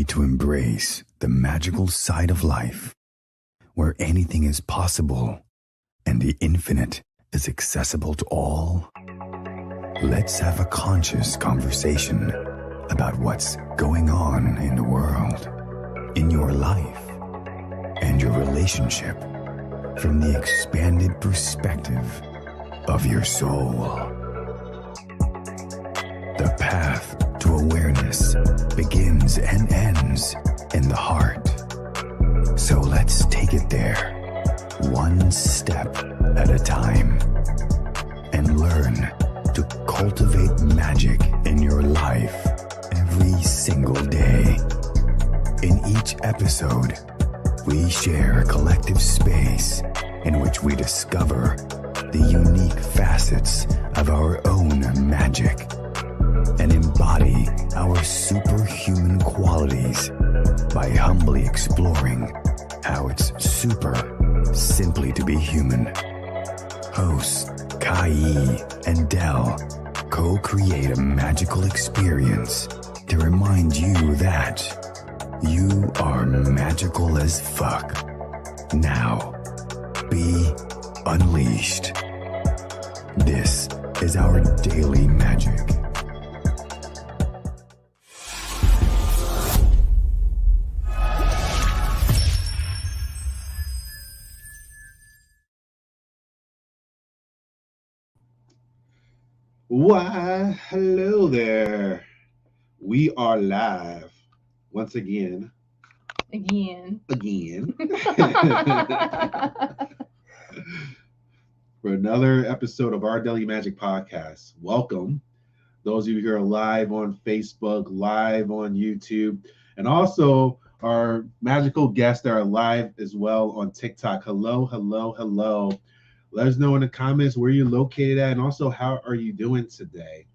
ready to embrace the magical side of life, where anything is possible and the infinite is accessible to all? Let's have a conscious conversation about what's going on in the world, in your life, and your relationship from the expanded perspective of your soul. The path to awareness begins and ends in the heart. So let's take it there, one step at a time, and learn to cultivate magic in your life every single day. In each episode, we share a collective space in which we discover the unique facets of our own magic and embody our superhuman qualities by humbly exploring how it's super simply to be human. Hosts Kai and Dell co-create a magical experience to remind you that you are magical as fuck. Now, be unleashed. This is our daily magic. Why, hello there. We are live once again. For another episode of our Daily Magic Podcast. Welcome. Those of you who are live on Facebook, live on YouTube, and also our magical guests that are live as well on TikTok. Hello. Let us know in the comments where you're located at and also how are you doing today.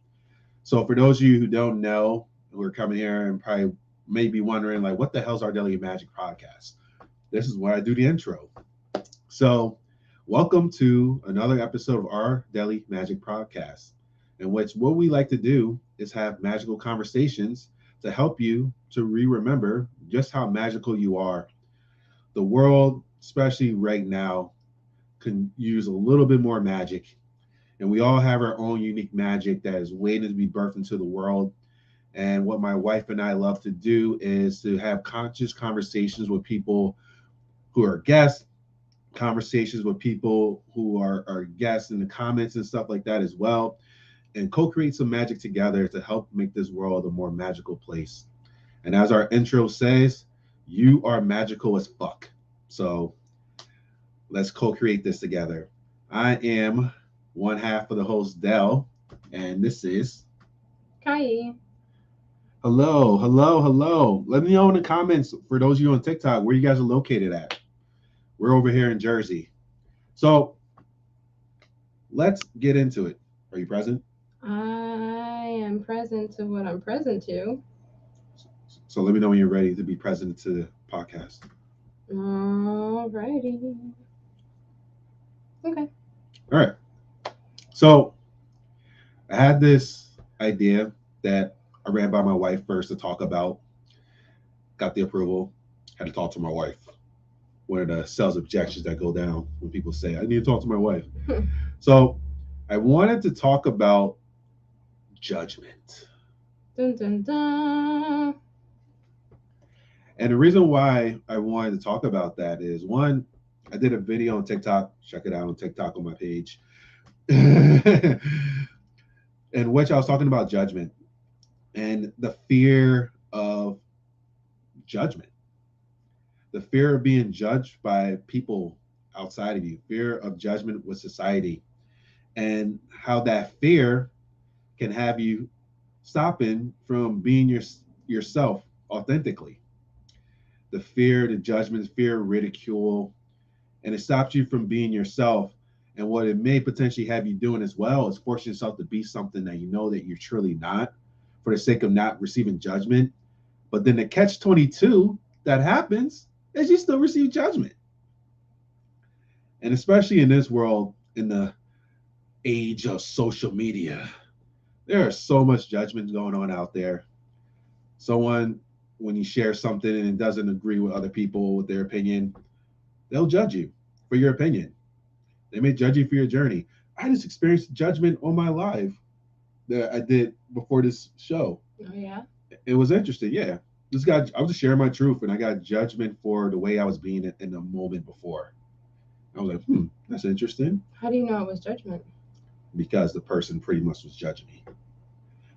So for those of you who don't know, we're coming here and probably may be wondering, like, what the hell's our Daily Magic Podcast? This is where I do the intro. So welcome to another episode of our Daily Magic Podcast, in which what we like to do is have magical conversations to help you to remember just how magical you are. The world, especially right now, can use a little bit more magic, and we all have our own unique magic that is waiting to be birthed into the world. And what my wife and I love to do is to have conscious conversations with people who are guests, conversations with people who are guests in the comments and stuff like that as well, and co-create some magic together to help make this world a more magical place. And as our intro says, you are magical as fuck. So let's co-create this together. I am one half of the host, Dell, and this is Kai. Hello. Let me know in the comments, for those of you on TikTok, where you guys are located at. We're over here in Jersey. So let's get into it. Are you present? I am present to what I'm present to. So let me know when you're ready to be present to the podcast. Alrighty. Okay. All right. So I had this idea that I ran by my wife first to talk about. Got the approval. Had to talk to my wife. One of the sales objections that go down when people say, I need to talk to my wife. So I wanted to talk about judgment. Dun, dun, dun. And the reason why I wanted to talk about that is, one, I did a video on TikTok. Check it out on TikTok on my page. In which I was talking about judgment and the fear of judgment. The fear of being judged by people outside of you, fear of judgment with society, and how that fear can have you stopping from being yourself authentically. The fear, the judgment, fear, ridicule, and it stops you from being yourself. And what it may potentially have you doing as well is forcing yourself to be something that you know that you're truly not, for the sake of not receiving judgment. But then the catch-22 that happens is you still receive judgment. And especially in this world, in the age of social media, there is so much judgment going on out there. Someone when you share something and it doesn't agree with other people with their opinion, they'll judge you for your opinion. They may judge you for your journey. I just experienced judgment on my live that I did before this show. Oh yeah. It was interesting. Yeah, this guy. I was just sharing my truth, and I got judgment for the way I was being in the moment before. I was like, that's interesting, How do you know it was judgment? because the person pretty much was judging me. Okay,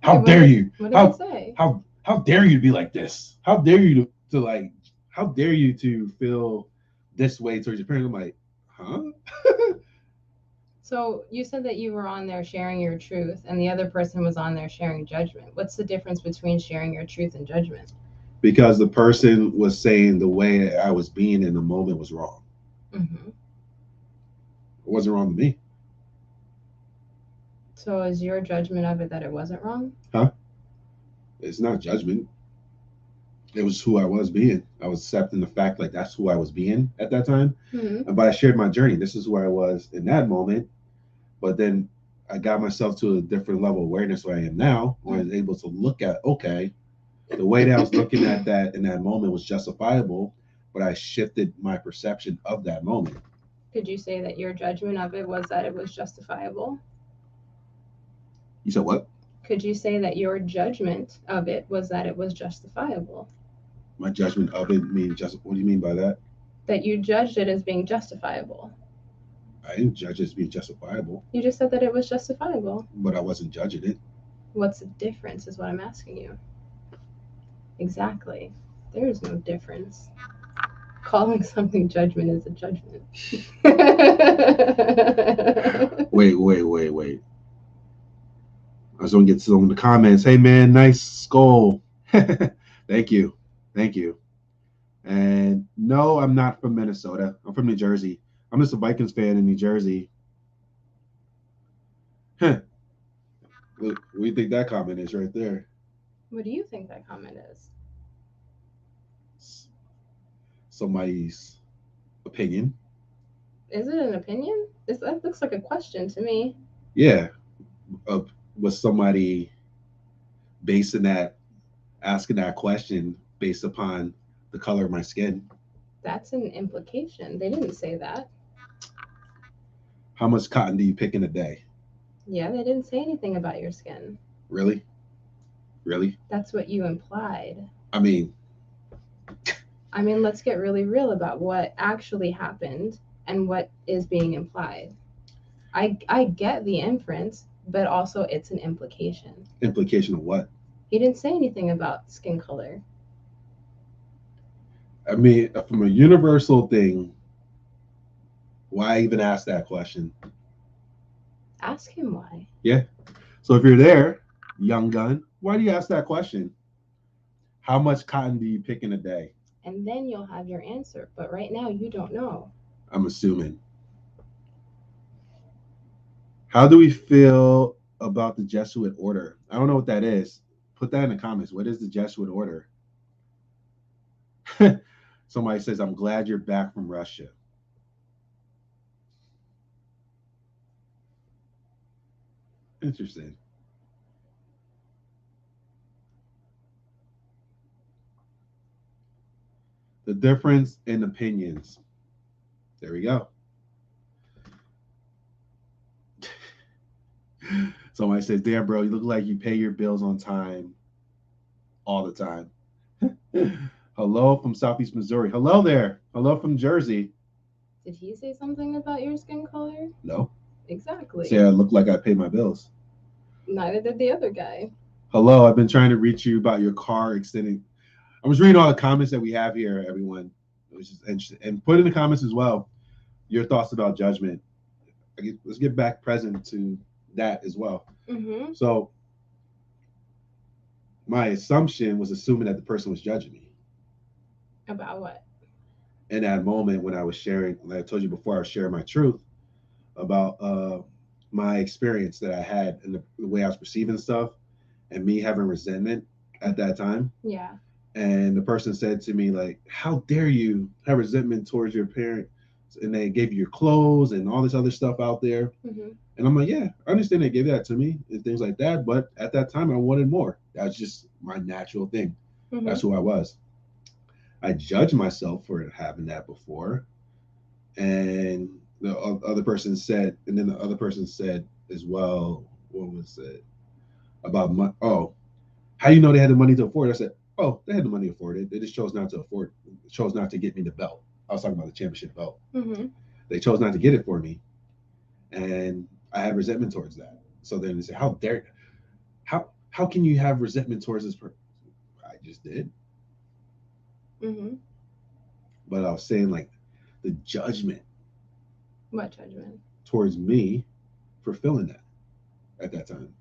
How what dare did- you? What did they say? How dare you to be like this? How dare you to like? How dare you to feel this way towards your parents? I'm like, huh? So you said that you were on there sharing your truth and the other person was on there sharing judgment. What's the difference between sharing your truth and judgment? Because the person was saying the way I was being in the moment was wrong. Mm-hmm. It wasn't wrong to me. So is your judgment of it that it wasn't wrong? It's not judgment. It was who I was being. I was accepting the fact like that's who I was being at that time. Mm-hmm. But I shared my journey. This is where I was in that moment. But then I got myself to a different level of awareness where I am now, where I was able to look at, okay, the way that I was looking at that in that moment was justifiable, but I shifted my perception of that moment. Could you say that your judgment of it was that it was justifiable? You said what? Could you say that your judgment of it was that it was justifiable? My judgment of it means just, what do you mean by that? That you judged it as being justifiable? I didn't judge it as being justifiable, You just said that it was justifiable. but I wasn't judging it. What's the difference is what I'm asking you. Exactly. There is no difference. Calling something judgment is a judgment. Wait. I just want to get to some of the comments. Hey man, nice skull. Thank you. And no, I'm not from Minnesota. I'm from New Jersey. I'm just a Vikings fan in New Jersey. What do you think that comment is right there? What do you think that comment is? Somebody's opinion. Is it an opinion? That looks like a question to me. Yeah. Was somebody asking that question based upon the color of my skin? That's an implication. They didn't say that. How much cotton do you pick in a day? Yeah, they didn't say anything about your skin. Really? That's what you implied. I mean, let's get really real about what actually happened and what is being implied. I get the inference, but also it's an implication. implication of what? He didn't say anything about skin color. I mean, from a universal thing, why even ask that question? Ask him why. So if you're there, young gun, why do you ask that question? How much cotton do you pick in a day? And then you'll have your answer. But right now, you don't know. I'm assuming. How do we feel about the Jesuit order? I don't know what that is. Put that in the comments. What is the Jesuit order? Somebody says, I'm glad you're back from Russia. Interesting. The difference in opinions. There we go. Somebody says, damn, bro, you look like you pay your bills on time all the time. Hello from Southeast Missouri. Hello there. Hello from Jersey. Did he say something about your skin color? No. Exactly. Say I look like I pay my bills. Neither did the other guy. Hello, I've been trying to reach you about your car extending. I was reading all the comments that we have here, everyone. It was just interesting. And put in the comments as well your thoughts about judgment. Let's get back present to that as well. Mm-hmm. So my assumption was assuming that the person was judging me. About what? In that moment when I was sharing, like I told you before, I was sharing my truth about my experience that I had and the way I was perceiving stuff and me having resentment at that time. Yeah. And the person said to me, like, how dare you have resentment towards your parent? And they gave you your clothes and all this other stuff out there. Mm-hmm. And I'm like, yeah, I understand they gave that to me and things like that. But at that time, I wanted more. That was just my natural thing. Mhm. That's who I was. I judged myself for having that before. And the other person said, and then the other person said as well, what was it? About money. Oh, how do you know they had the money to afford it? I said, oh, they had the money to afford it. They just chose not to afford it, chose not to get me the belt. I was talking about the championship belt. Mhm. They chose not to get it for me. And I had resentment towards that. So then they say, how dare, how can you have resentment towards this person? I just did. Mhm. But I was saying like the judgment What judgment? towards me for feeling that at that time.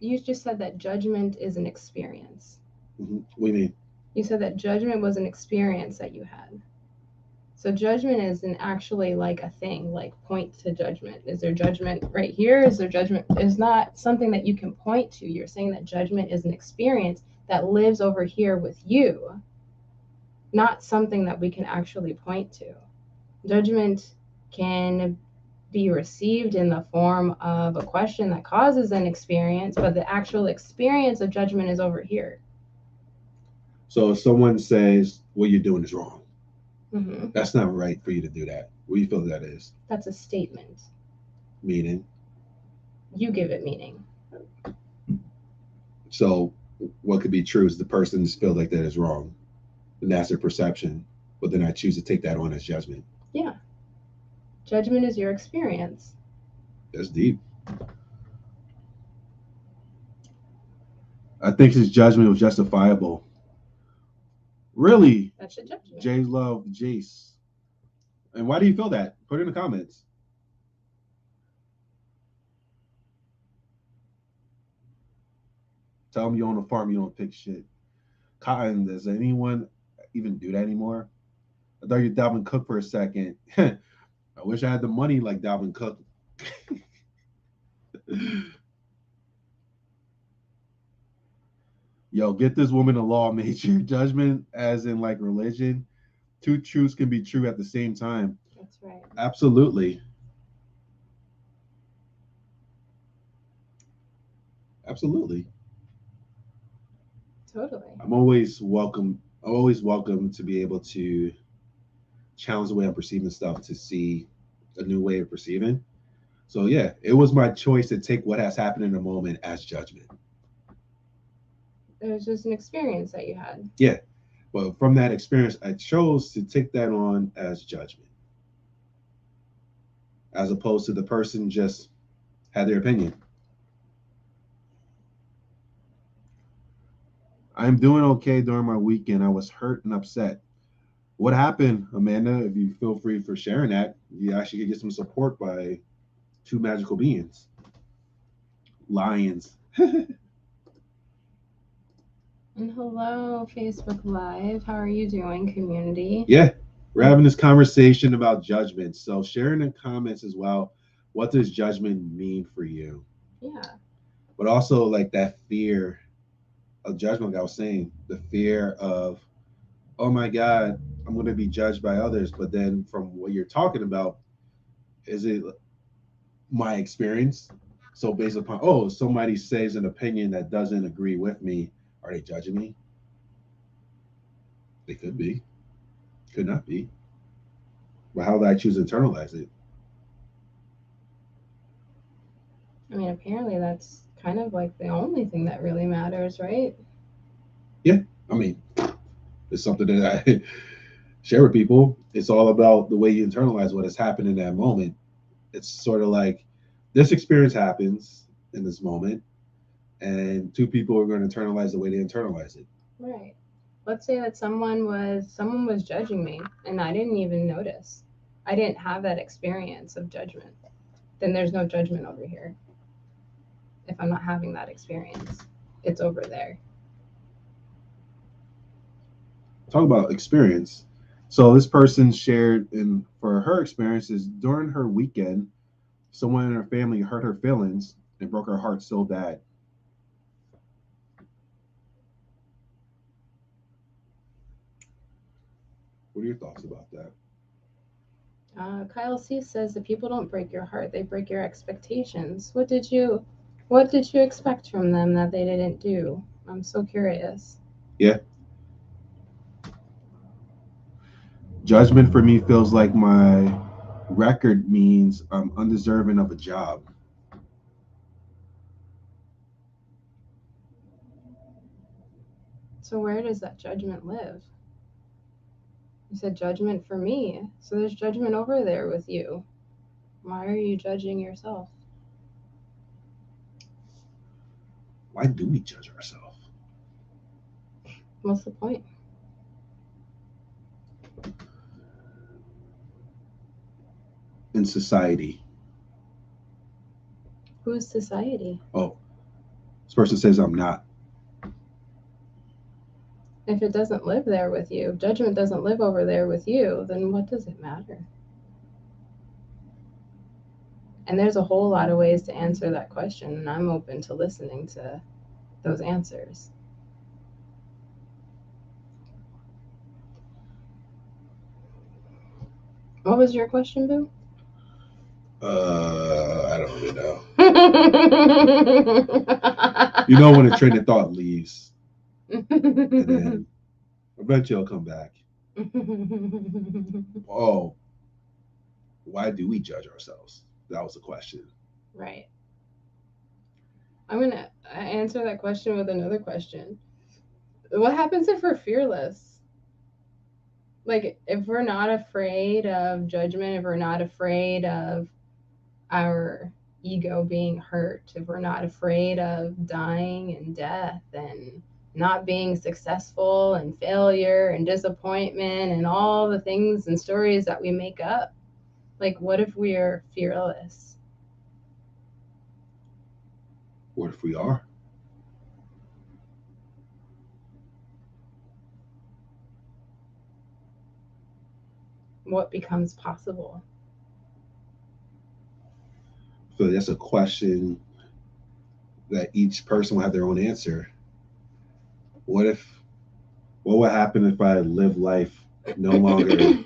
You just said that judgment is an experience. What do you mean? You said that judgment was an experience that you had. So judgment isn't actually like a thing, like point to judgment. Is there judgment right here? Is there judgment? It's not something that you can point to. You're saying that judgment is an experience that lives over here with you, not something that we can actually point to. Judgment can be received in the form of a question that causes an experience, but the actual experience of judgment is over here. So if someone says what you're doing is wrong, Mm-hmm. that's not right for you to do that. What do you feel that is? That's a statement. Meaning. You give it meaning. So what could be true is the person feel like that is wrong, and that's their perception. But then I choose to take that on as judgment. Yeah. Judgment is your experience. That's deep. I think his judgment was justifiable. Really, That's your judgment. Jay Love Jace. And why do you feel that? Put it in the comments. Tell them you own a farm, you don't pick shit. Cotton, does anyone even do that anymore? I thought you Dalvin Cook for a second. I wish I had the money like Dalvin Cook. Yo, get this woman a law major. Judgment, as in like religion. Two truths can be true at the same time. That's right. Absolutely. Absolutely. Totally. I'm always welcome. I'm always welcome to be able to challenge the way I'm perceiving stuff to see a new way of perceiving. So yeah, it was my choice to take what has happened in the moment as judgment. It was just an experience that you had. Yeah. But from that experience, I chose to take that on as judgment. As opposed to the person just had their opinion. I'm doing okay during my weekend. I was hurt and upset. What happened, Amanda? If you feel free for sharing that, you actually could get some support by two magical beings. Lions. And hello, Facebook Live. How are you doing, community? Yeah, we're having this conversation about judgment. So share in the comments as well. What does judgment mean for you? Yeah. But also like that fear of judgment, like I was saying, the fear of, oh my God, I'm going to be judged by others. But then from what you're talking about, is it my experience? So based upon, oh, somebody says an opinion that doesn't agree with me, are they judging me? They could be, could not be. But how do I choose to internalize it? I mean, apparently that's kind of like the only thing that really matters, right? Yeah, I mean, it's something that I share with people. It's all about the way you internalize what has happened in that moment. It's sort of like this experience happens in this moment, and two people are going to internalize the way they internalize it. Right. Let's say that someone was judging me and I didn't even notice. I didn't have that experience of judgment. Then there's no judgment over here. If I'm not having that experience, it's over there. Talk about experience. So this person shared in for her experiences during her weekend, someone in her family hurt her feelings and broke her heart so bad. What are your thoughts about that? Kyle C says that people don't break your heart; they break your expectations. What did you expect from them that they didn't do? I'm so curious. Yeah. Judgment for me feels like my record means I'm undeserving of a job. So where does that judgment live? You said judgment for me. So there's judgment over there with you. Why are you judging yourself? Why do we judge ourselves? What's the point? In society. Who's society? Oh, this person says I'm not. If it doesn't live there with you, if judgment doesn't live over there with you, then what does it matter? And there's a whole lot of ways to answer that question, and I'm open to listening to those answers. What was your question, Boo? I don't even know. You know when a train of thought leaves, and then eventually it'll come back. Oh, why do we judge ourselves? That was the question. Right. I'm going to answer that question with another question. What happens if we're fearless? Like, if we're not afraid of judgment, if we're not afraid of our ego being hurt, if we're not afraid of dying and death and not being successful and failure and disappointment and all the things and stories that we make up, like, what if we're fearless? What if we are? What becomes possible? So that's a question that each person will have their own answer. What would happen if I live life no longer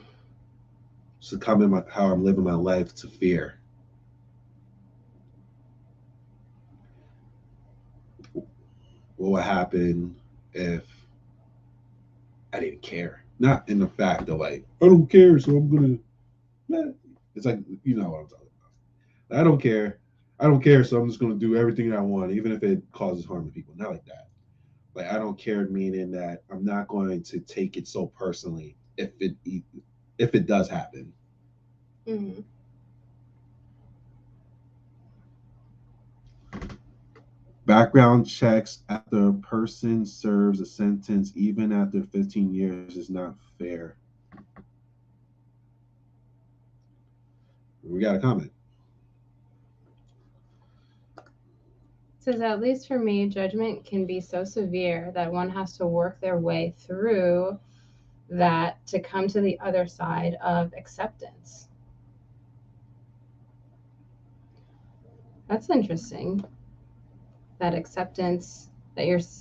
succumbing how I'm living my life to fear? What would happen if I didn't care? Not in the fact of like, I don't care, so I'm gonna. It's like, you know what I'm talking about. I don't care. I don't care, so I'm just gonna do everything I want, even if it causes harm to people. Not like that. Like, I don't care, meaning that I'm not going to take it so personally if it does happen. Mm-hmm. Background checks after a person serves a sentence even after 15 years is not fair. We got a comment. It says, at least for me, judgment can be so severe that one has to work their way through that to come to the other side of acceptance. That's interesting. That acceptance,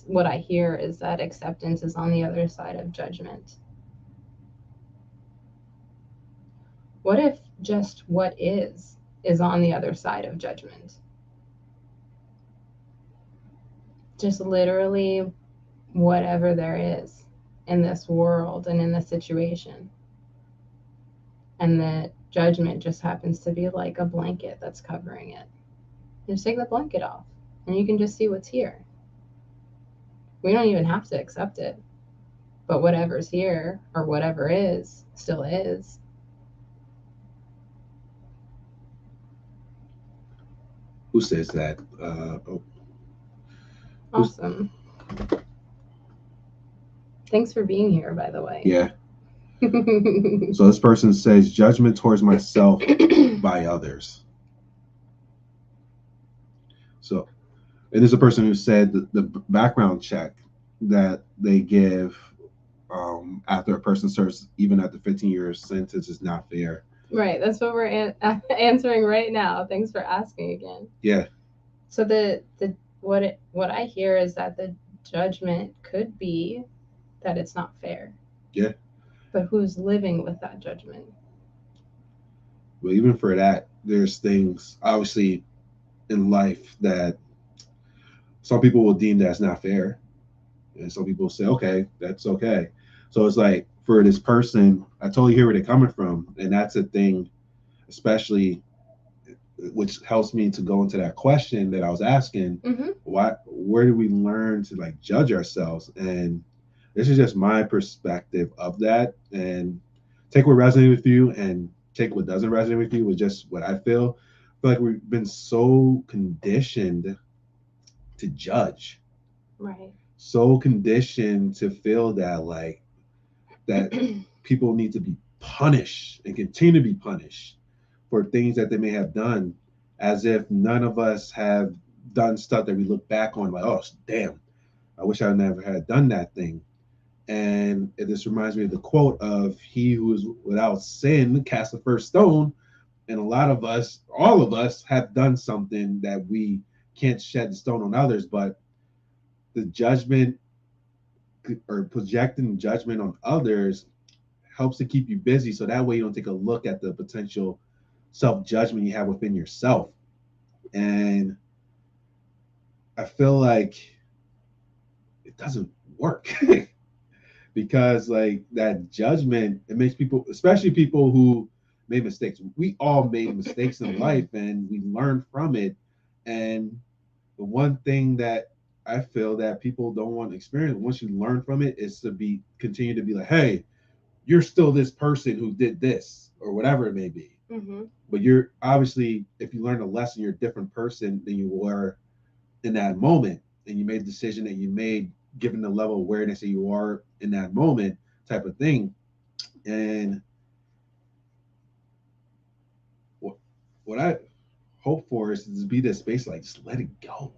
what I hear is that acceptance is on the other side of judgment. What if just what is on the other side of judgment? Just literally whatever there is in this world and in this situation. And the judgment just happens to be like a blanket that's covering it. You just take the blanket off and you can just see what's here. We don't even have to accept it. But whatever's here or whatever is still is. Who says that? Awesome. Thanks for being here, by the way. Yeah. So this person says judgment towards myself by others. So, and there's a person who said the background check that they give after a person serves even after 15 years sentence is not fair. Right. That's what we're answering right now. Thanks for asking again. Yeah. So what I hear is that the judgment could be that it's not fair. Yeah. But who's living with that judgment? But even for that, there's things obviously in life that some people will deem that's not fair. And some people say, okay, that's okay. So it's like for this person, I totally hear where they're coming from. And that's a thing, especially which helps me to go into that question that I was asking. Where do we learn to like judge ourselves? And this is just my perspective of that. And take what resonates with you and take what doesn't resonate with you, with just what I feel. I feel like we've been so conditioned to judge, Right. so conditioned to feel that like that people need to be punished and continue to be punished for things that they may have done, as if none of us have done stuff that we look back on like, oh damn, I wish I never had done that thing. And it just reminds me of the quote of he who is without sin cast the first stone. And a lot of us, all of us, have done something that we can't shed the stone on others, but the judgment or projecting judgment on others helps to keep you busy. So that way you don't take a look at the potential self-judgment you have within yourself. And I feel like it doesn't work because like that judgment, it makes people, especially people who made mistakes. We all made mistakes in life and we learn from it. And the one thing that I feel that people don't want to experience once you learn from it is to be continue to be like, hey, you're still this person who did this or whatever it may be. But you're obviously, if you learn a lesson, you're a different person than you were in that moment. And you made the decision that you made, given the level of awareness that you are in that moment, type of thing. And what I hope for is to be this space, like, just let it go.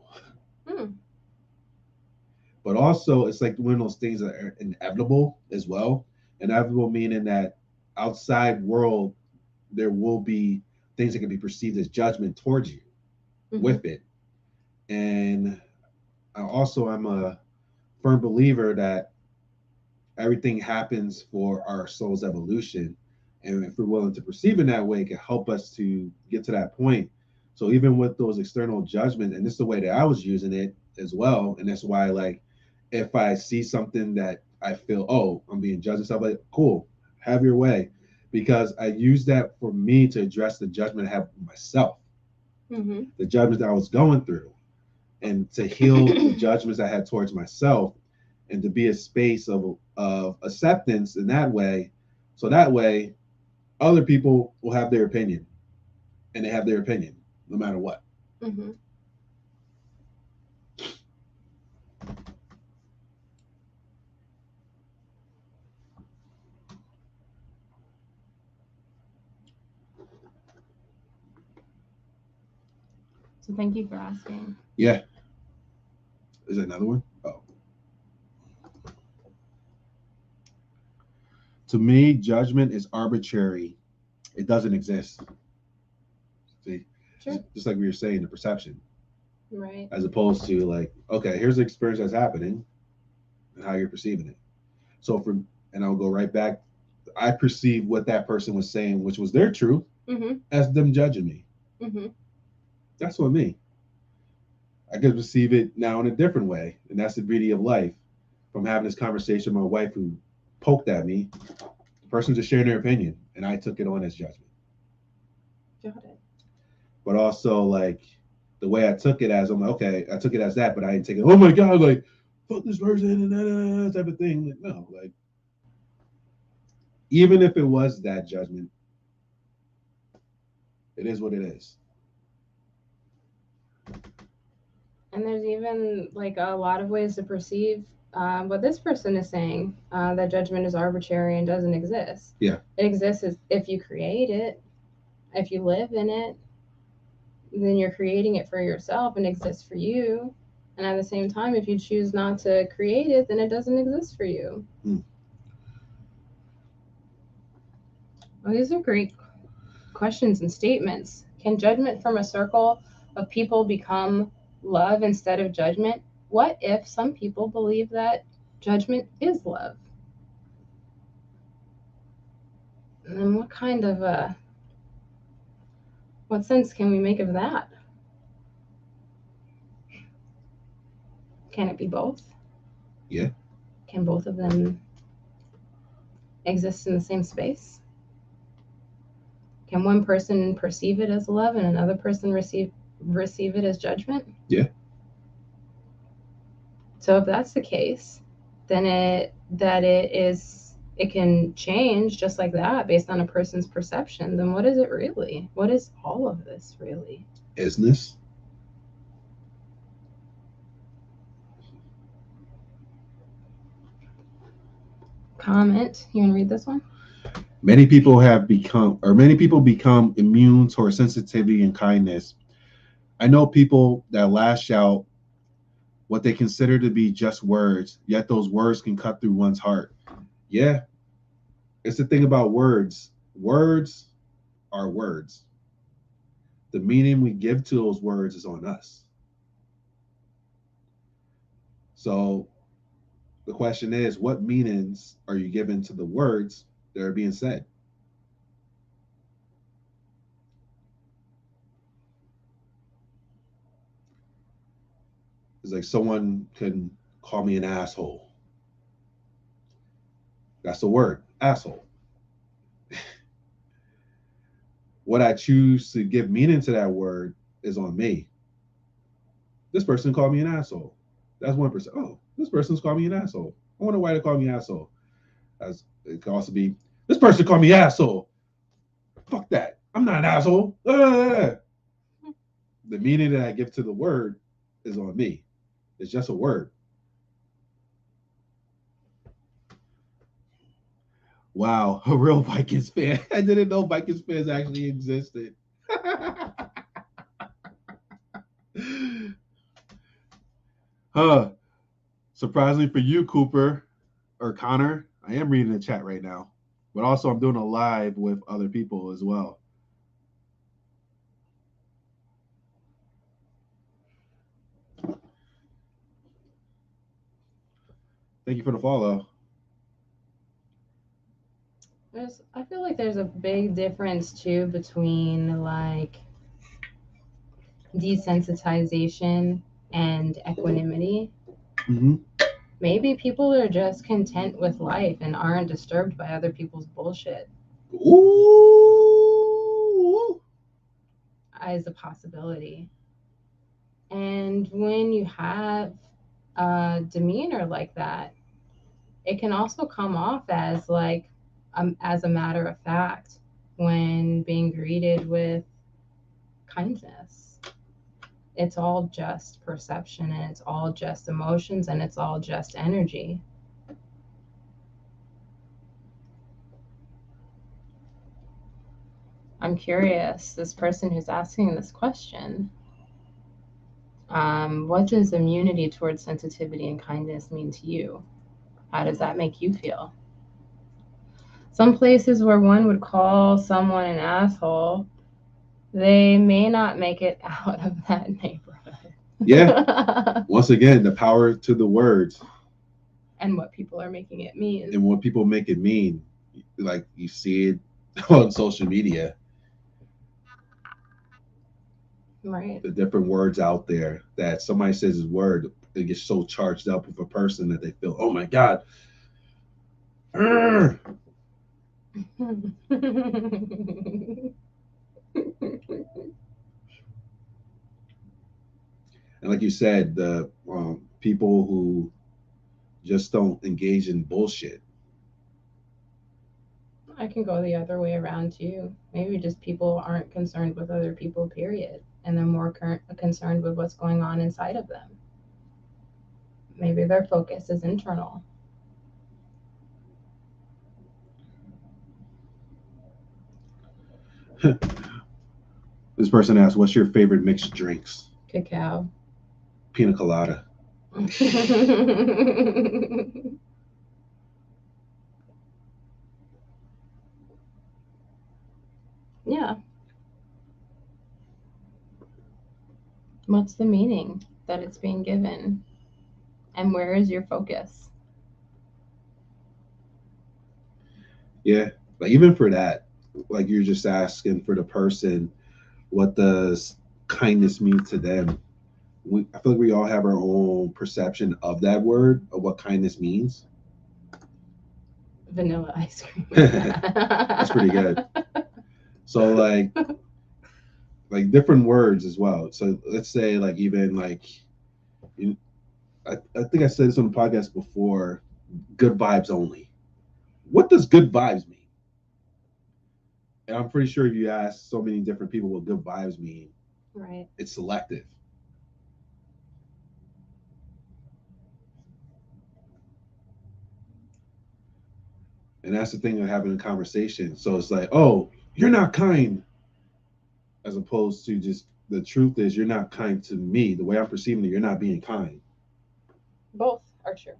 But also, it's like one of those things that are inevitable as well. Inevitable meaning that outside world, there will be things that can be perceived as judgment towards you with it. And I'm a firm believer that everything happens for our soul's evolution. And if we're willing to perceive in that way, it can help us to get to that point. So even with those external judgments, and this is the way that I was using it as well. And that's why, like, if I see something that I feel, oh, I'm being judged and stuff, like, cool, have your way. Because I use that for me to address the judgment I have of myself, the judgments that I was going through, and to heal the judgments I had towards myself, and to be a space of acceptance in that way. So that way, other people will have their opinion, and they have their opinion no matter what. So thank you for asking. Yeah. Is there another one? Oh. To me, judgment is arbitrary. It doesn't exist. See? Sure. Just like we were saying, the perception. Right. As opposed to like, okay, here's the experience that's happening and how you're perceiving it. So and I'll go right back. I perceive what that person was saying, which was their truth, as them judging me. That's what I mean. I could perceive it now in a different way. And that's the beauty of life. From having this conversation with my wife who poked at me, the person just sharing their opinion, and I took it on as judgment. Got it. But also, like, the way I took it as, I'm like, okay, I took it as that, but I didn't take it, oh my God, like, fuck this person, and that type of thing. Like, no, like, even if it was that judgment, it is what it is. And there's even like a lot of ways to perceive what this person is saying, that judgment is arbitrary and doesn't exist. Yeah. It exists if you create it, if you live in it, then you're creating it for yourself and exists for you. And at the same time, if you choose not to create it, then it doesn't exist for you. Well, these are great questions and statements. Can judgment from a circle of people become love instead of judgment? What if some people believe that judgment is love? And what kind of what sense can we make of that? Can it be both? Yeah. Can both of them exist in the same space? Can one person perceive it as love and another person receive it as judgment? Yeah. So if that's the case, then it can change just like that based on a person's perception. Then what is it really? What is all of this really? Isness. Comment. You want to read this one? Many people become immune towards sensitivity and kindness. I know people that lash out what they consider to be just words, yet those words can cut through one's heart. Yeah, it's the thing about words. Words are words. The meaning we give to those words is on us. So the question is, what meanings are you giving to the words that are being said? It's like someone can call me an asshole. That's the word, asshole. What I choose to give meaning to that word is on me. This person called me an asshole. That's 1%. Oh, this person's called me an asshole. I wonder why they call me asshole. As it could also be, this person called me asshole. Fuck that. I'm not an asshole. The meaning that I give to the word is on me. It's just a word. Wow, a real Vikings fan. I didn't know Vikings fans actually existed. Surprisingly for you, Cooper or Connor, I am reading the chat right now, but also I'm doing a live with other people as well. Thank you for the follow. I feel like there's a big difference too between like desensitization and equanimity. Mm-hmm. Maybe people are just content with life and aren't disturbed by other people's bullshit. Ooh. As a possibility. And when you have a demeanor like that, it can also come off as like as a matter of fact when being greeted with kindness. It's all just perception and it's all just emotions and it's all just energy. I'm curious, this person who's asking this question, what does immunity towards sensitivity and kindness mean to you? How does that make you feel? Some places where one would call someone an asshole, they may not make it out of that neighborhood. Yeah. Once again, the power to the words. And what people are making it mean. And what people make it mean. Like you see it on social media. Right. The different words out there that somebody says is word, they get so charged up with a person that they feel, oh my God. And like you said, the people who just don't engage in bullshit. I can go the other way around too. Maybe just people aren't concerned with other people, period. And they're more concerned with what's going on inside of them. Maybe their focus is internal. This person asked, what's your favorite mixed drinks? Cacao. Pina colada. Yeah. What's the meaning that it's being given? And where is your focus? Yeah. Like even for that, like you're just asking for the person, what does kindness mean to them? I feel like we all have our own perception of that word, of what kindness means. Vanilla ice cream. That's pretty good. So like different words as well. So let's say like even like I think I said this on the podcast before, good vibes only. What does good vibes mean? And I'm pretty sure if you ask so many different people what good vibes mean, Right. it's selective. And that's the thing of having a conversation. So it's like, oh, you're not kind, as opposed to just the truth is you're not kind to me. The way I'm perceiving it, you're not being kind. Both are true.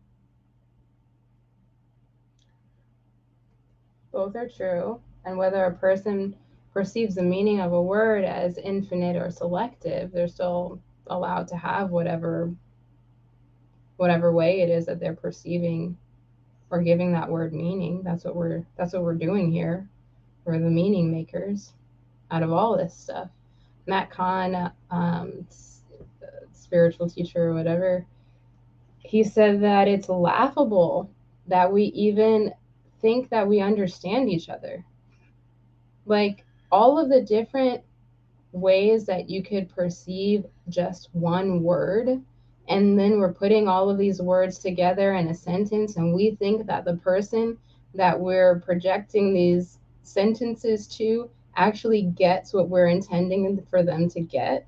Both are true. And whether a person perceives the meaning of a word as infinite or selective, they're still allowed to have whatever way it is that they're perceiving or giving that word meaning. That's what we're doing here. We're the meaning makers out of all this stuff. Matt Kahn, spiritual teacher or whatever, he said that it's laughable that we even think that we understand each other. Like all of the different ways that you could perceive just one word, and then we're putting all of these words together in a sentence, and we think that the person that we're projecting these sentences to actually gets what we're intending for them to get.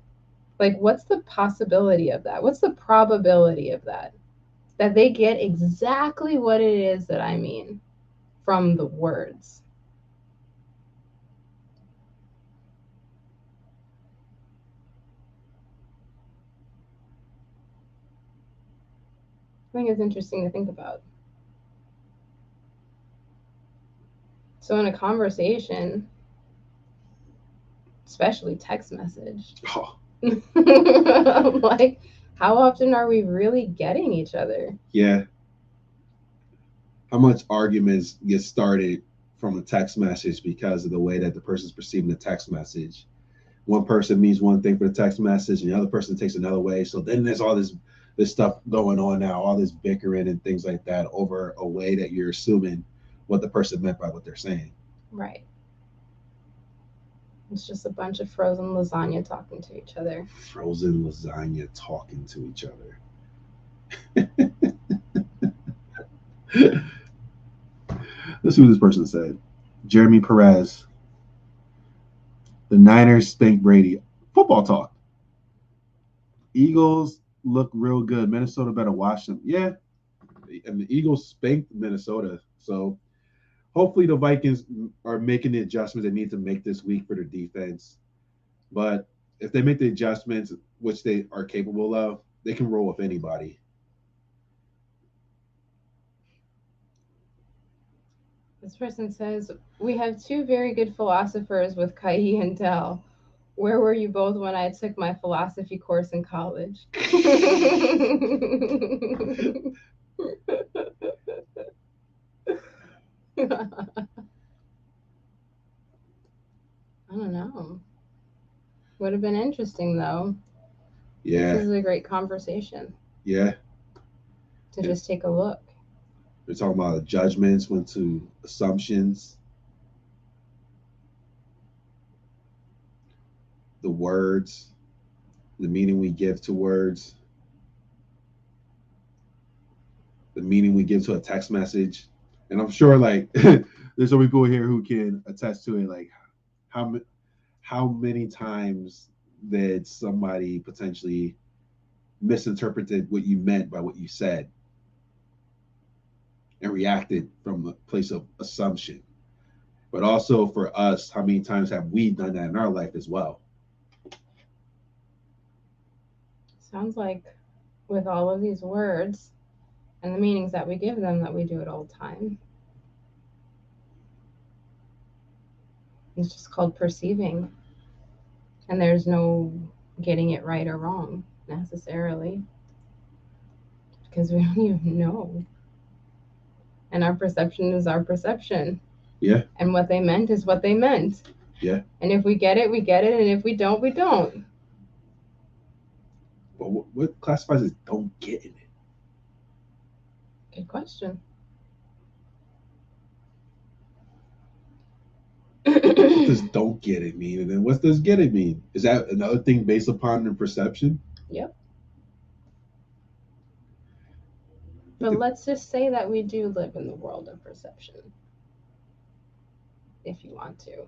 Like, what's the possibility of that? What's the probability of that? That they get exactly what it is that I mean from the words. I think it's interesting to think about. So in a conversation, especially text message, Oh, like how often are we really getting each other? yeah. How much arguments get started from a text message because of the way that the person's perceiving the text message? One person means one thing for the text message and the other person takes another way. So then there's all this stuff going on now, all this bickering and things like that over a way that you're assuming what the person meant by what they're saying. Right. It's just a bunch of frozen lasagna talking to each other. Frozen lasagna talking to each other. Let's see what this person said. Jeremy Perez. The Niners spanked Brady. Football talk. Eagles look real good. Minnesota better watch them. Yeah. And the Eagles spanked Minnesota. So hopefully the Vikings are making the adjustments they need to make this week for their defense. But if they make the adjustments, which they are capable of, they can roll with anybody. This person says, we have two very good philosophers with Kai and Dell. Where were you both when I took my philosophy course in college? I don't know. Would have been interesting though. Yeah. This is a great conversation. Yeah. To just take a look. We're talking about judgments, went to assumptions, the words, the meaning we give to words, the meaning we give to a text message. And I'm sure like there's some people here who can attest to it. Like how many times did somebody potentially misinterpreted what you meant by what you said and reacted from a place of assumption? But also for us, how many times have we done that in our life as well? Sounds like with all of these words and the meanings that we give them, that we do it all the time. It's just called perceiving. And there's no getting it right or wrong necessarily, because we don't even know. And our perception is our perception. Yeah. And what they meant is what they meant. Yeah. And if we get it, we get it. And if we don't, we don't. But what classifies as don't get in it? Good question. What does don't get it mean? And then what does get it mean? Is that another thing based upon the perception? Yep. But let's just say that we do live in the world of perception. If you want to.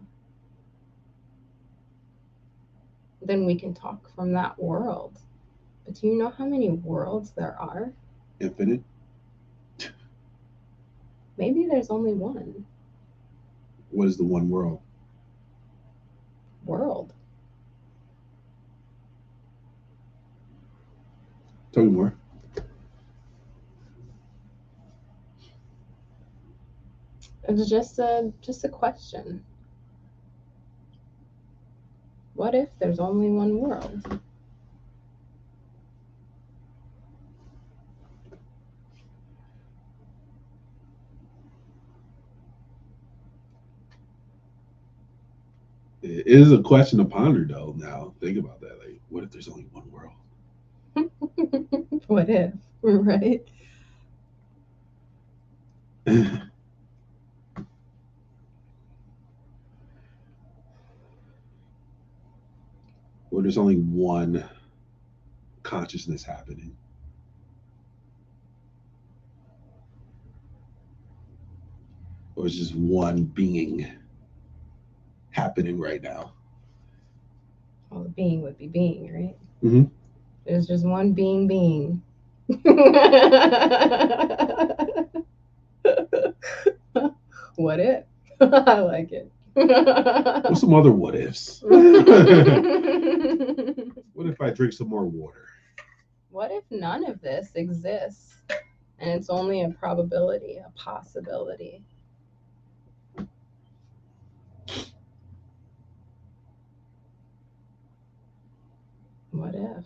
Then we can talk from that world. But do you know how many worlds there are? Infinite. Maybe there's only one What is the one world? world. Tell me more. It's just a question. What if there's only one world? It is a question to ponder, though. Now, think about that. Like, what if there's only one world? What if? Right? Where there's only one consciousness happening. Or it's just one being happening right now. Well, the being would be being, right? Mm-hmm. There's just one being. What if? I like it. What's some other what ifs? What if I drink some more water? What if none of this exists and it's only a probability, a possibility? What if?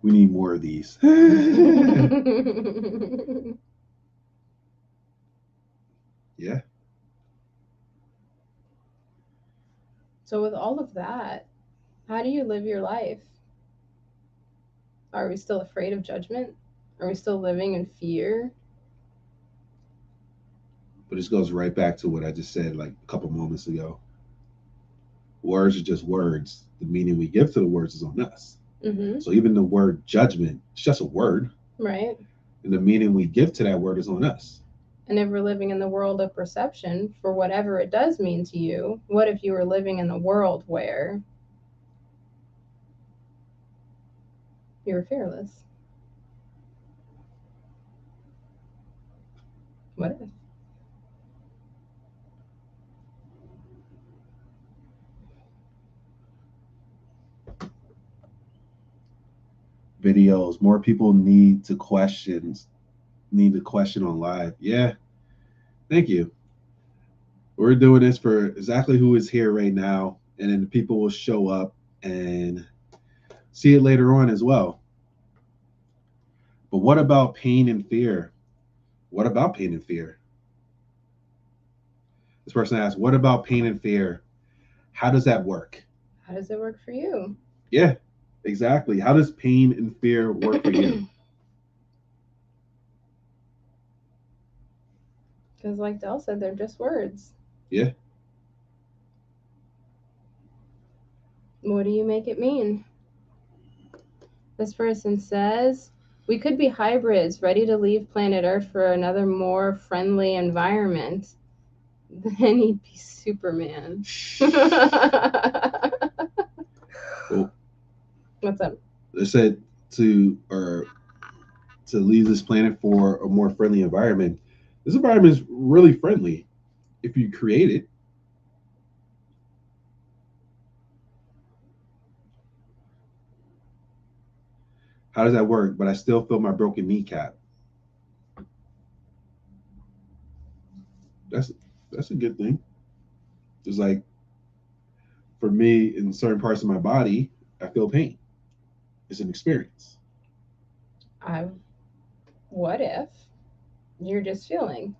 We need more of these. Yeah. So with all of that, how do you live your life? Are we still afraid of judgment? Are we still living in fear? But this goes right back to what I just said like a couple moments ago. Words are just words. The meaning we give to the words is on us. Mm-hmm. So even the word judgment, it's just a word. Right. And the meaning we give to that word is on us. And if we're living in the world of perception, for whatever it does mean to you, what if you were living in a world where you were fearless? What if? Videos. More people need to question on live. Yeah. Thank you. We're doing this for exactly who is here right now. And then the people will show up and see it later on as well. But what about pain and fear? What about pain and fear? This person asked, what about pain and fear? How does that work? How does it work for you? Yeah, exactly. How does pain and fear work for you? Because like Dell said, they're just words. Yeah. What do you make it mean? This person says, we could be hybrids ready to leave planet Earth for another more friendly environment. Then he'd be Superman. Well, What's up? they said to leave this planet for a more friendly environment. This environment is really friendly if you create it. How does that work? But I still feel my broken kneecap. That's a good thing. It's like for me, in certain parts of my body, I feel pain. It's an experience. What if you're just feeling?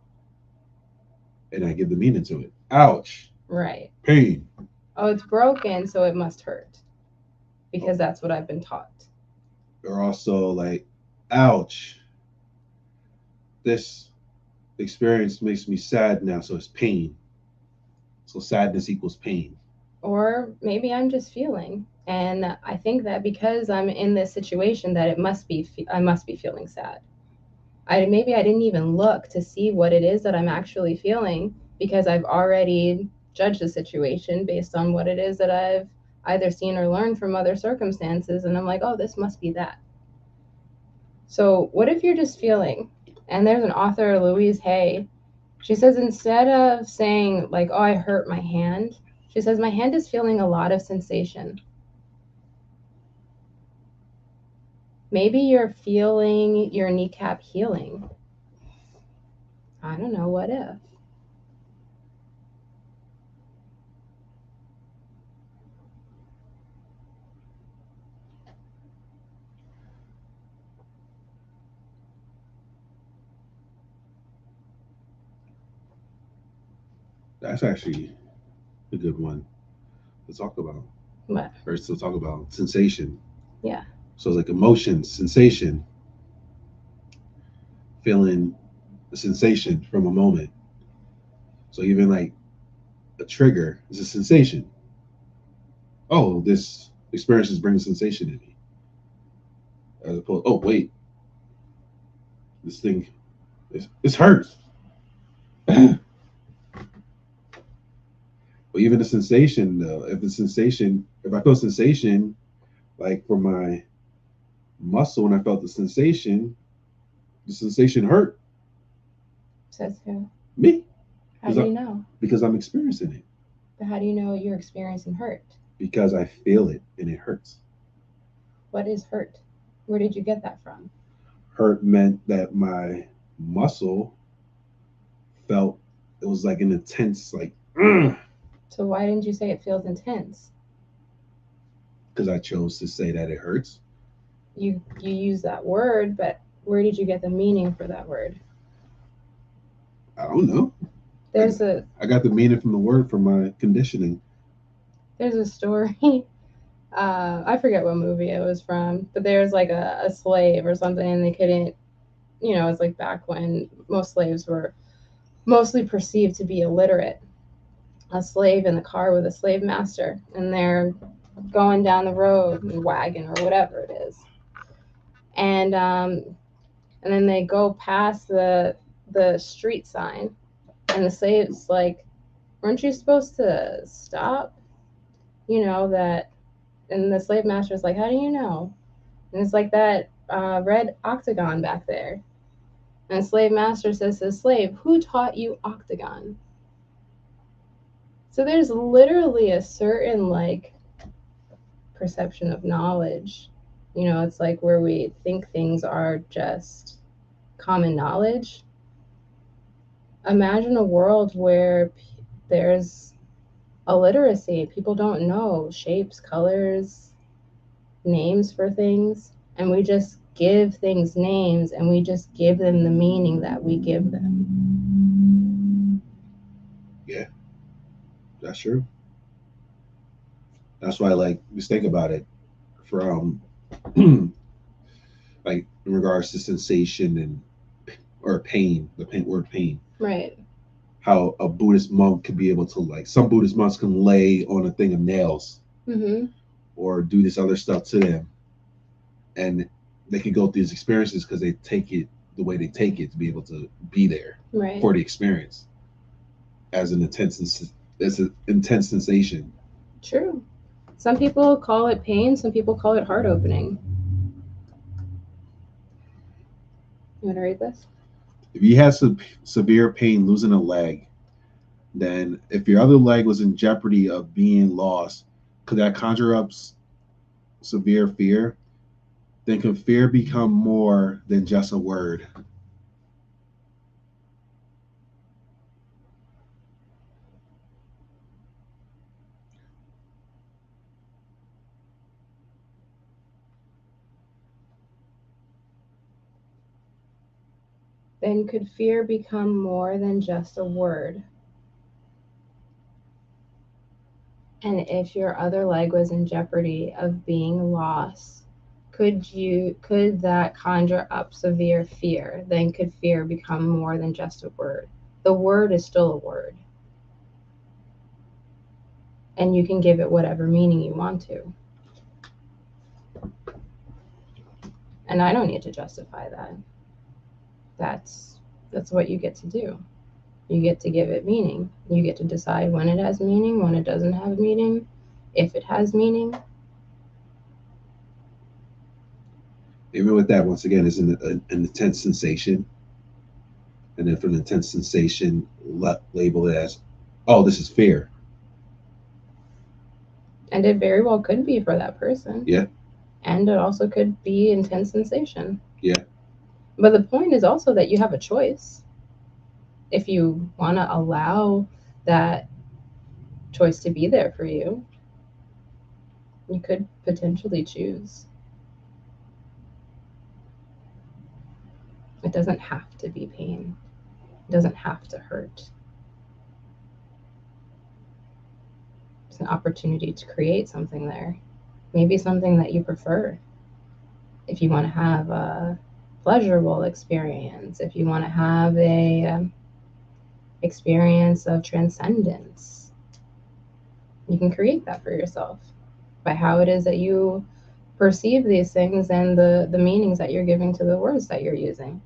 And I give the meaning to it. Ouch. Right. Pain. Oh, it's broken, so it must hurt. because that's what I've been taught. Or also like, ouch, this experience makes me sad now, so it's pain. So sadness equals pain. Or maybe I'm just feeling, and I think that because I'm in this situation that I must be feeling sad. Maybe I didn't even look to see what it is that I'm actually feeling because I've already judged the situation based on what it is that I've either seen or learned from other circumstances, and I'm like, oh, this must be that. So what if you're just feeling? And there's an author, Louise Hay. She says instead of saying like, oh, I hurt my hand, she says my hand is feeling a lot of sensation. Maybe you're feeling your kneecap healing. I don't know, what if? That's actually a good one to talk about. What? Or to talk about sensation. Yeah. So it's like emotion, sensation, feeling a sensation from a moment. So even like a trigger is a sensation. Oh, this experience is bringing sensation in me. As opposed, oh wait, this thing, it's hurt. But even the sensation, though, if I feel sensation, like for my muscle, when I felt the sensation hurt Says who? me. How do you know? Because I'm experiencing it. But how do you know you're experiencing hurt? Because I feel it and it hurts. What is hurt? Where did you get that from? Hurt meant that my muscle felt it was like an intense, like, So why didn't you say it feels intense? because I chose to say that it hurts. You use that word, but where did you get the meaning for that word? I don't know. I got the meaning from the word from my conditioning. There's a story. I forget what movie it was from, but there's like a slave or something, and they couldn't, it's like back when most slaves were mostly perceived to be illiterate. A slave in the car with a slave master, and they're going down the road in a wagon or whatever it is, and then they go past the street sign, and the slave's like, weren't you supposed to stop? That. And the slave master's like, how do you know? And it's like that red octagon back there. And the slave master says to the slave, who taught you octagon? So there's literally a certain like perception of knowledge. It's like where we think things are just common knowledge. Imagine a world where there's illiteracy. People don't know shapes, colors, names for things, and we just give things names and we just give them the meaning that we give them. Yeah, that's true. That's why, like, just think about it from like in regards to sensation and or pain, the pain word pain. Right. How a Buddhist monk could be able to, like, some Buddhist monks can lay on a thing of nails, or do this other stuff to them, and they can go through these experiences because they take it the way they take it to be able to be there for the experience as an intense sensation. True. Some people call it pain, some people call it heart opening. You want to read this? If you had severe pain losing a leg, then if your other leg was in jeopardy of being lost, could that conjure up severe fear? Then can fear become more than just a word? Then could fear become more than just a word? And if your other leg was in jeopardy of being lost, could that conjure up severe fear? Then could fear become more than just a word? The word is still a word. And you can give it whatever meaning you want to. And I don't need to justify that. That's what you get to do. You get to give it meaning. You get to decide when it has meaning, when it doesn't have meaning, if it has meaning. Even with that, once again, is an intense sensation. And if an intense sensation, label it as, oh, this is fear. And it very well could be for that person. Yeah. And it also could be intense sensation. Yeah. But the point is also that you have a choice. If you want to allow that choice to be there for you, you could potentially choose. It doesn't have to be pain. It doesn't have to hurt. It's an opportunity to create something there. Maybe something that you prefer. If you want to have a pleasurable experience, if you want to have a experience of transcendence, you can create that for yourself by how it is that you perceive these things and the meanings that you're giving to the words that you're using.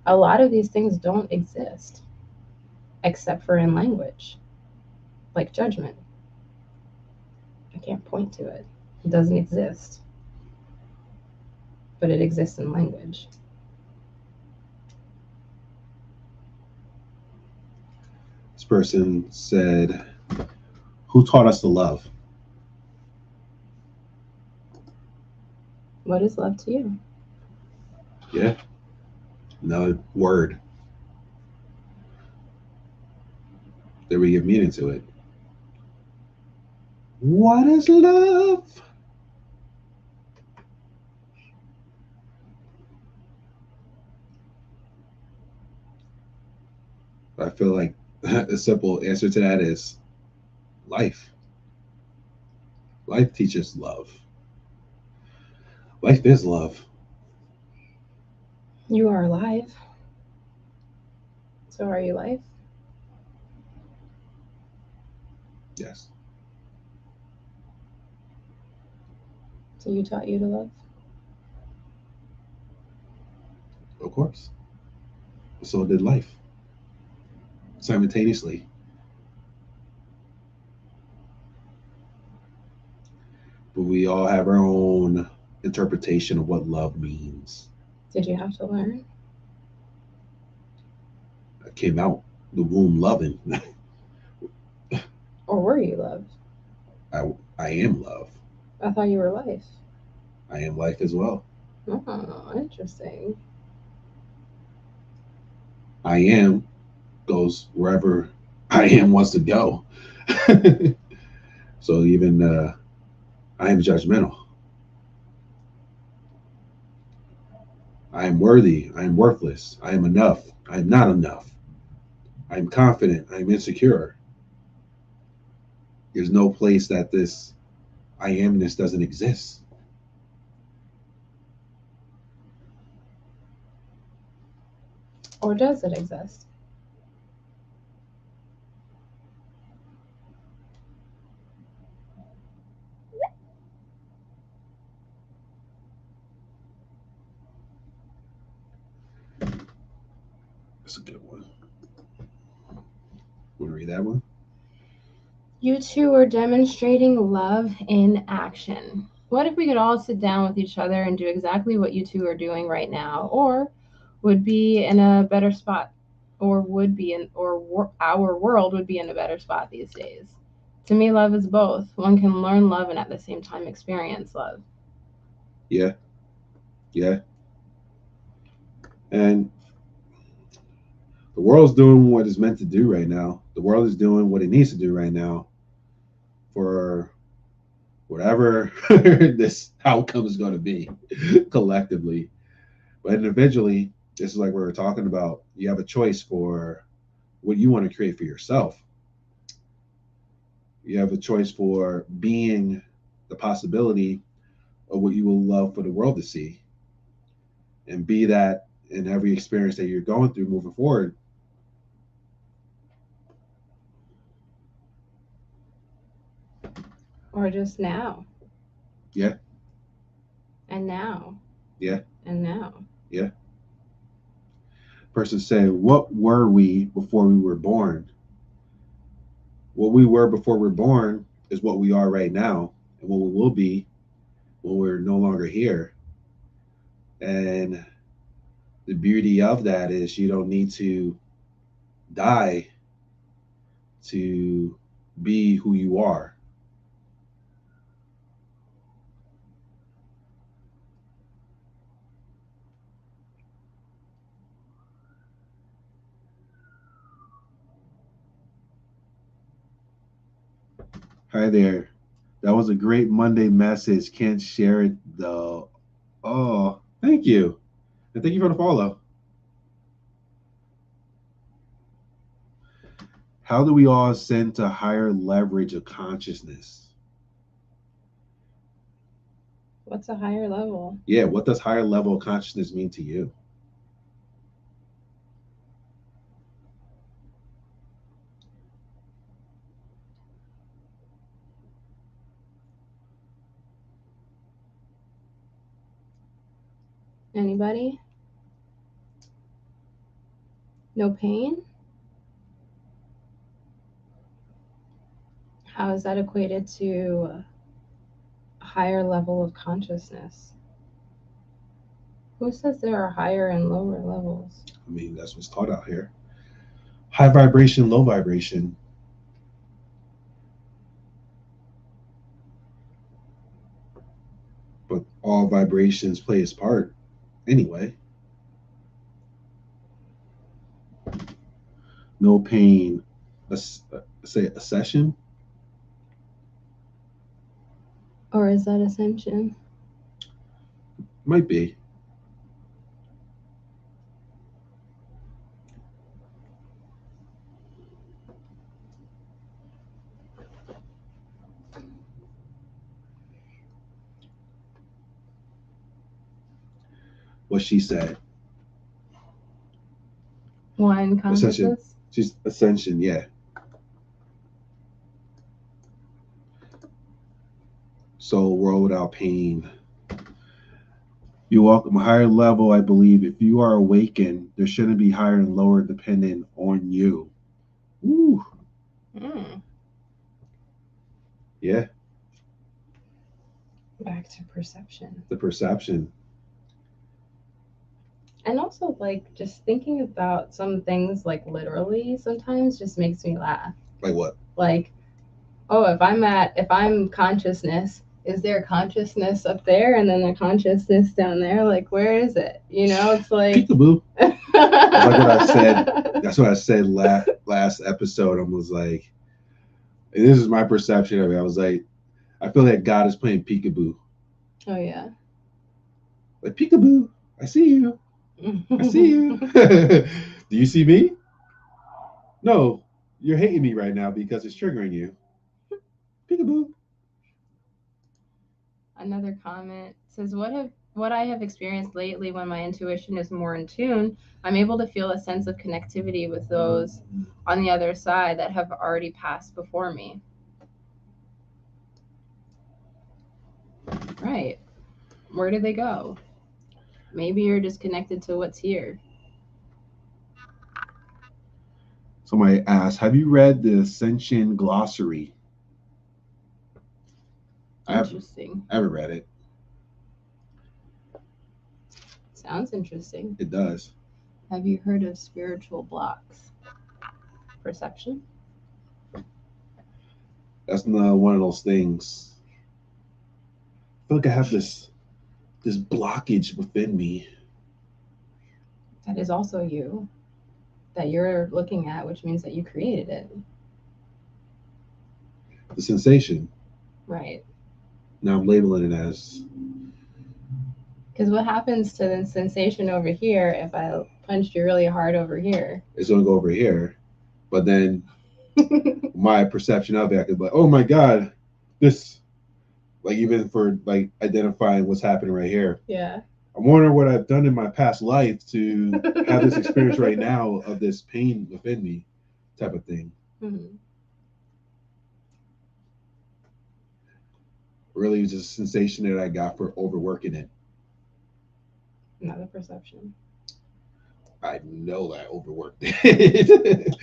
A lot of these things don't exist except for in language, like judgment. I can't point to it. It doesn't exist. But it exists in language. This person said, who taught us to love? What is love to you? Yeah. No word. Then we give meaning to it. What is love? I feel like a simple answer to that is life. Life teaches love. Life is love. You are alive. So are you life? Yes. So you taught you to love? Of course. So did life. Simultaneously. But we all have our own interpretation of what love means. Did you have to learn? I came out the womb loving. Or were you loved? I am love. I thought you were life. I am life as well. Oh, interesting. I am goes wherever I am wants to go. So even I am judgmental. I am worthy. I am worthless. I am enough. I am not enough. I am confident. I am insecure. There's no place that this I amness doesn't exist. Or does it exist? That's a good one. Want to read that one? You two are demonstrating love in action. What if we could all sit down with each other and do exactly what you two are doing right now, or would be in a better spot, or would be in, or our world would be in a better spot these days? To me, love is both. One can learn love and at the same time experience love. Yeah. Yeah. And the world's doing what it's meant to do right now. The world is doing what it needs to do right now for whatever this outcome is going to be collectively. But individually, this is like we were talking about. You have a choice for what you want to create for yourself. You have a choice for being the possibility of what you will love for the world to see, and be that in every experience that you're going through moving forward. Or just now. Yeah. And now. Yeah. And now. Yeah. Person said, what were we before we were born? What we were before we're born is what we are right now, and what we will be when we're no longer here. And the beauty of that is you don't need to die to be who you are. Hi there. That was a great Monday message. Can't share it though. Oh, thank you. And thank you for the follow. How do we all ascend to higher leverage of consciousness? What's a higher level? Yeah, what does higher level of consciousness mean to you? Anybody? No pain? How is that equated to a higher level of consciousness? Who says there are higher and lower levels? I mean, that's what's taught out here. High vibration, low vibration. But all vibrations play its part anyway. No pain. Say accession. Or is that ascension? Might be. What she said. One consciousness? She's ascension, yeah. So world without pain. You welcome a higher level, I believe. If you are awakened, there shouldn't be higher and lower dependent on you. Ooh. Yeah. Back to perception. The perception. And also, like, just thinking about some things, like, literally sometimes just makes me laugh. Like what? Like, oh, if I'm consciousness, is there consciousness up there and then the consciousness down there? Like, where is it? You know, it's like peekaboo. That's like what I said. That's what I said last episode. I was like, and this is my perception of it. I was like, I feel like God is playing peekaboo. Oh yeah. Like peekaboo, I see you. I see you. Do you see me? No, you're hating me right now because it's triggering you. Peekaboo. Another comment says, what I have experienced lately when my intuition is more in tune, I'm able to feel a sense of connectivity with those on the other side that have already passed before me. Right. Where do they go? Maybe you're just connected to what's here. Somebody asked, have you read the Ascension Glossary? Interesting. I haven't read it. Sounds interesting. It does. Have you heard of spiritual blocks? Perception? That's not one of those things. I feel like I have this blockage within me. That is also you. That you're looking at, which means that you created it. The sensation. Right. Now I'm labeling it as. Because what happens to the sensation over here if I punched you really hard over here? It's going to go over here. But then my perception of it, I could be like, oh my God, this, like even for like identifying what's happening right here. Yeah. I'm wondering what I've done in my past life to have this experience right now of this pain within me, type of thing. Mm-hmm. Really, it's just a sensation that I got for overworking it. Another perception. I know that I overworked it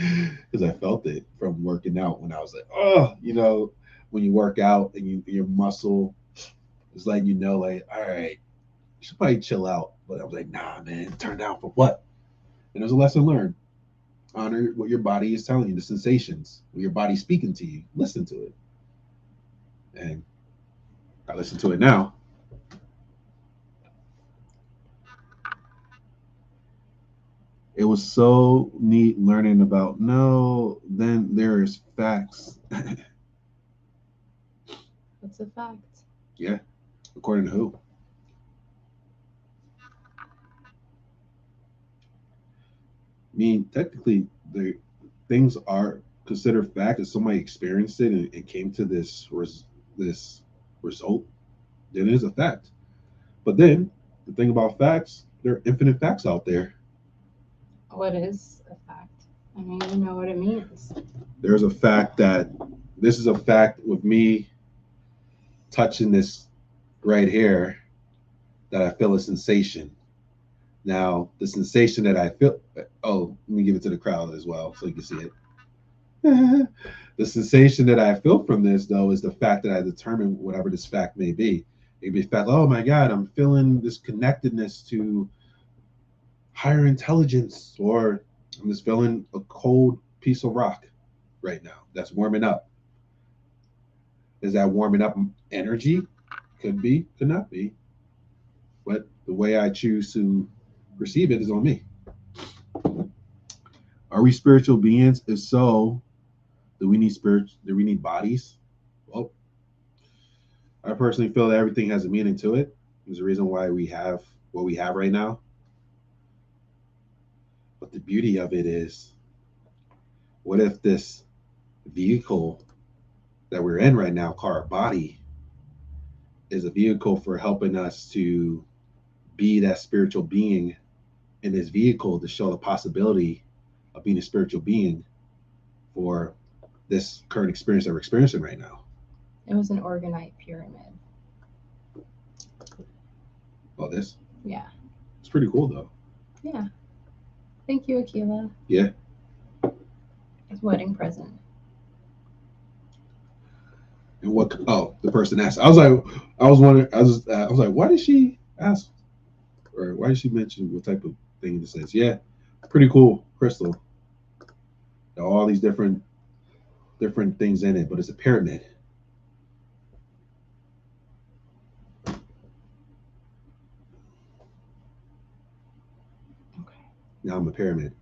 because I felt it from working out when I was like, oh, you know, when you work out and your muscle is letting you know, like, all right, you should probably chill out. But I was like, nah, man, turn down for what? And there's a lesson learned. Honor what your body is telling you, the sensations, what your body's speaking to you. Listen to it. And I listen to it now. It was so neat learning about, no, then there is facts. What's a fact? Yeah. According to who? I mean, technically, the things are considered fact if somebody experienced it and came to this result, then it is a fact. But then the thing about facts, there are infinite facts out there. What is a fact? I don't even know what it means. There's a fact that this is a fact with me touching this right here that I feel a sensation. Now, the sensation that I feel, oh, let me give it to the crowd as well so you can see it. The sensation that I feel from this, though, is the fact that I determine whatever this fact may be. It may be a fact, oh my God, I'm feeling this connectedness to higher intelligence, or I'm just feeling a cold piece of rock right now that's warming up. Is that warming up energy? Could be, could not be. But the way I choose to perceive it is on me. Are we spiritual beings? If so, do we need spirit? Do we need bodies? Well, I personally feel that everything has a meaning to it. There's a reason why we have what we have right now. But the beauty of it is, what if this vehicle that we're in right now, called our body, is a vehicle for helping us to be that spiritual being in this vehicle to show the possibility of being a spiritual being for this current experience that we're experiencing right now. It was an organite pyramid. Oh, this? Yeah. It's pretty cool though. Yeah. Thank you, Akila. Yeah. His wedding present. And what? Oh, the person asked. I was wondering. I was like, why did she ask, or why did she mention what type of thing this is? Yeah, pretty cool crystal. There are all these different things in it, but it's a pyramid. Okay. Now I'm a pyramid.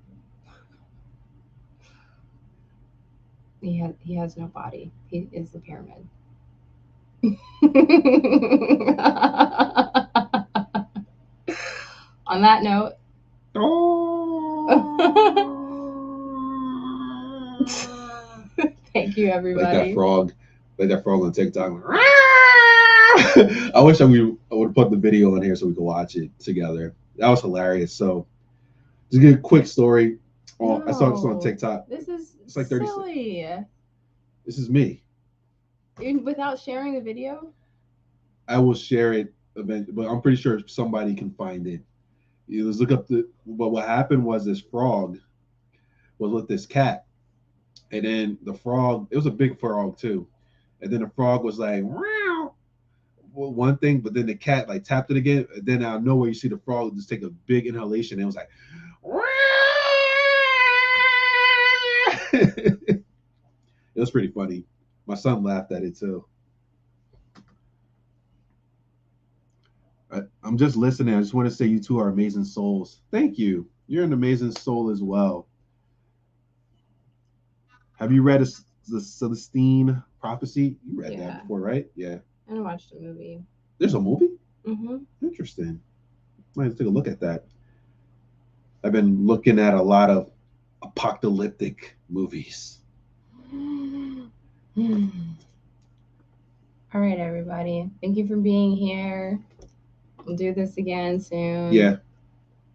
He has no body. He is the pyramid. On that note. Oh. Thank you, everybody. Like that frog on TikTok. I wish I would have put the video on here so we could watch it together. That was hilarious. So, just give a quick story. I saw this on TikTok. It's like 30 silly. This is me. Without sharing the video? I will share it eventually, but I'm pretty sure somebody can find it. You just look up but what happened was this frog was with this cat. And then the frog, it was a big frog too. And then the frog was like, wow, one thing, but then the cat like tapped it again. And then out of nowhere, you see the frog just take a big inhalation. And it was like, it was pretty funny. My son laughed at it too. I'm just listening. I just want to say you two are amazing souls. Thank you. You're an amazing soul as well. Have you read the Celestine Prophecy? You read that before, right? Yeah. I watched a movie. There's a movie? Mm-hmm. Interesting. Might take a look at that. I've been looking at a lot of apocalyptic movies. All right, everybody. Thank you for being here. We'll do this again soon. Yeah.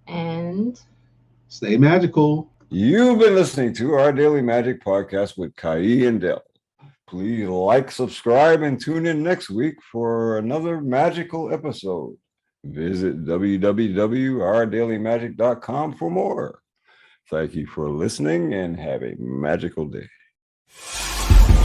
And stay magical. You've been listening to our Daily Magic Podcast with Kai and Dell. Please like, subscribe, and tune in next week for another magical episode. Visit www.ourdailymagic.com for more. Thank you for listening and have a magical day.